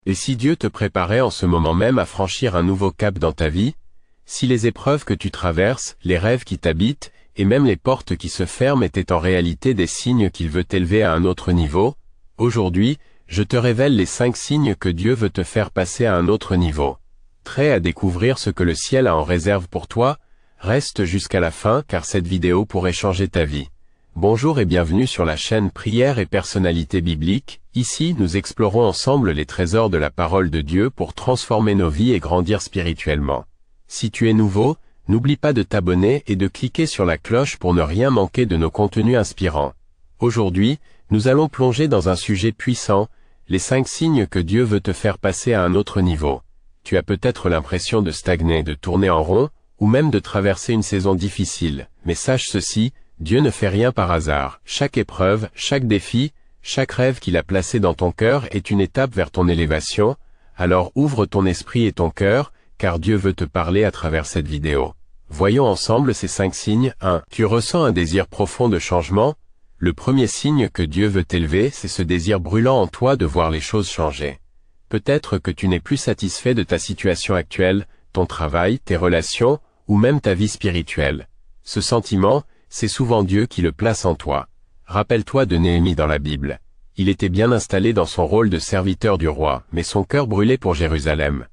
Et si Dieu te préparait en ce moment même à franchir un nouveau cap dans ta vie, si les épreuves que tu traverses, les rêves qui t'habitent, et même les portes qui se ferment étaient en réalité des signes qu'il veut t'élever à un autre niveau, aujourd'hui, je te révèle les 5 signes que Dieu veut te faire passer à un autre niveau. Prêt à découvrir ce que le ciel a en réserve pour toi? Reste jusqu'à la fin car cette vidéo pourrait changer ta vie. Bonjour et bienvenue sur la chaîne Prière et Personnalité Biblique. Ici, nous explorons ensemble les trésors de la parole de Dieu pour transformer nos vies et grandir spirituellement. Si tu es nouveau, n'oublie pas de t'abonner et de cliquer sur la cloche pour ne rien manquer de nos contenus inspirants. Aujourd'hui, nous allons plonger dans un sujet puissant, les 5 signes que Dieu veut te faire passer à un autre niveau. Tu as peut-être l'impression de stagner, de tourner en rond, ou même de traverser une saison difficile, mais sache ceci, Dieu ne fait rien par hasard. Chaque épreuve, chaque défi, chaque rêve qu'il a placé dans ton cœur est une étape vers ton élévation, alors ouvre ton esprit et ton cœur, car Dieu veut te parler à travers cette vidéo. Voyons ensemble ces 5 signes. 1. Tu ressens un désir profond de changement? Le premier signe que Dieu veut t'élever, c'est ce désir brûlant en toi de voir les choses changer. Peut-être que tu n'es plus satisfait de ta situation actuelle, ton travail, tes relations, ou même ta vie spirituelle. Ce sentiment, c'est souvent Dieu qui le place en toi. Rappelle-toi de Néhémie dans la Bible. Il était bien installé dans son rôle de serviteur du roi, mais son cœur brûlait pour Jérusalem.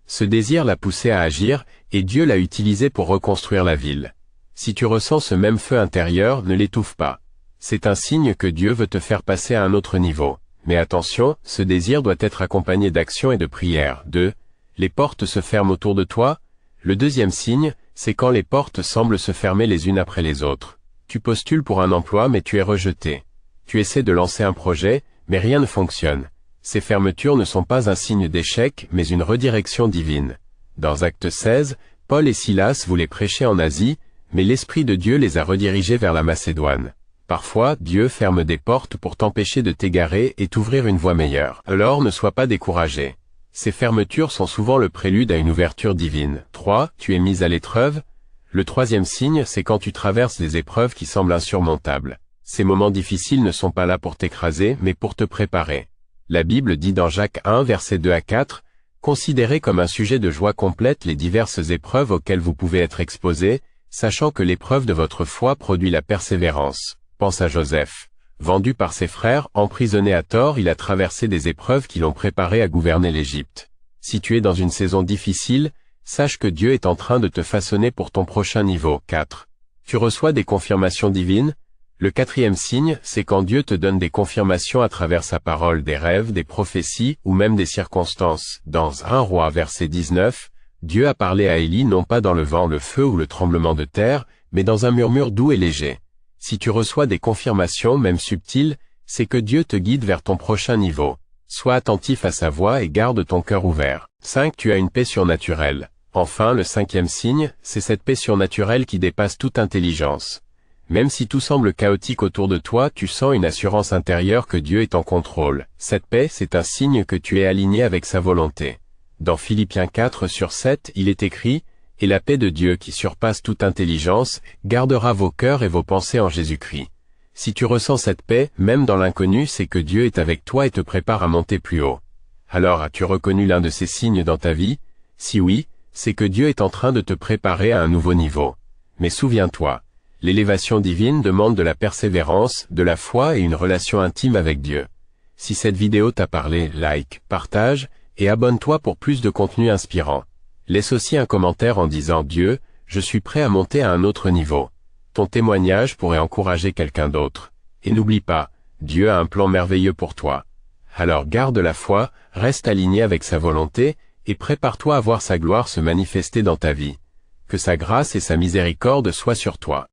Ce désir l'a poussé à agir, et Dieu l'a utilisé pour reconstruire la ville. Si tu ressens ce même feu intérieur, ne l'étouffe pas. C'est un signe que Dieu veut te faire passer à un autre niveau. Mais attention, ce désir doit être accompagné d'action et de prière. 2. Les portes se ferment autour de toi? Le deuxième signe, c'est quand les portes semblent se fermer les unes après les autres. Tu postules pour un emploi mais tu es rejeté. Tu essaies de lancer un projet, mais rien ne fonctionne. Ces fermetures ne sont pas un signe d'échec, mais une redirection divine. Dans Actes 16, Paul et Silas voulaient prêcher en Asie, mais l'Esprit de Dieu les a redirigés vers la Macédoine. Parfois, Dieu ferme des portes pour t'empêcher de t'égarer et t'ouvrir une voie meilleure. Alors ne sois pas découragé. Ces fermetures sont souvent le prélude à une ouverture divine. 3. Tu es mis à l'épreuve? Le troisième signe, c'est quand tu traverses des épreuves qui semblent insurmontables. Ces moments difficiles ne sont pas là pour t'écraser, mais pour te préparer. La Bible dit dans Jacques 1, versets 2 à 4, « Considérez comme un sujet de joie complète les diverses épreuves auxquelles vous pouvez être exposés, sachant que l'épreuve de votre foi produit la persévérance. » Pense à Joseph. Vendu par ses frères, emprisonné à tort, il a traversé des épreuves qui l'ont préparé à gouverner l'Égypte. Si tu es dans une saison difficile, sache que Dieu est en train de te façonner pour ton prochain niveau. 4. Tu reçois des confirmations divines? Le quatrième signe, c'est quand Dieu te donne des confirmations à travers sa parole, des rêves, des prophéties, ou même des circonstances. Dans 1 Roi verset 19, Dieu a parlé à Élie non pas dans le vent, le feu ou le tremblement de terre, mais dans un murmure doux et léger. Si tu reçois des confirmations, même subtiles, c'est que Dieu te guide vers ton prochain niveau. Sois attentif à sa voix et garde ton cœur ouvert. 5. Tu as une paix surnaturelle. Enfin, le 5e signe, c'est cette paix surnaturelle qui dépasse toute intelligence. Même si tout semble chaotique autour de toi, tu sens une assurance intérieure que Dieu est en contrôle. Cette paix, c'est un signe que tu es aligné avec sa volonté. Dans Philippiens 4:7, il est écrit, « Et la paix de Dieu qui surpasse toute intelligence, gardera vos cœurs et vos pensées en Jésus-Christ. » Si tu ressens cette paix, même dans l'inconnu, c'est que Dieu est avec toi et te prépare à monter plus haut. Alors as-tu reconnu l'un de ces signes dans ta vie? Si oui, c'est que Dieu est en train de te préparer à un nouveau niveau. Mais souviens-toi, l'élévation divine demande de la persévérance, de la foi et une relation intime avec Dieu. Si cette vidéo t'a parlé, like, partage, et abonne-toi pour plus de contenu inspirant. Laisse aussi un commentaire en disant « Dieu, je suis prêt à monter à un autre niveau ». Ton témoignage pourrait encourager quelqu'un d'autre. Et n'oublie pas, Dieu a un plan merveilleux pour toi. Alors garde la foi, reste aligné avec sa volonté, et prépare-toi à voir sa gloire se manifester dans ta vie. Que sa grâce et sa miséricorde soient sur toi.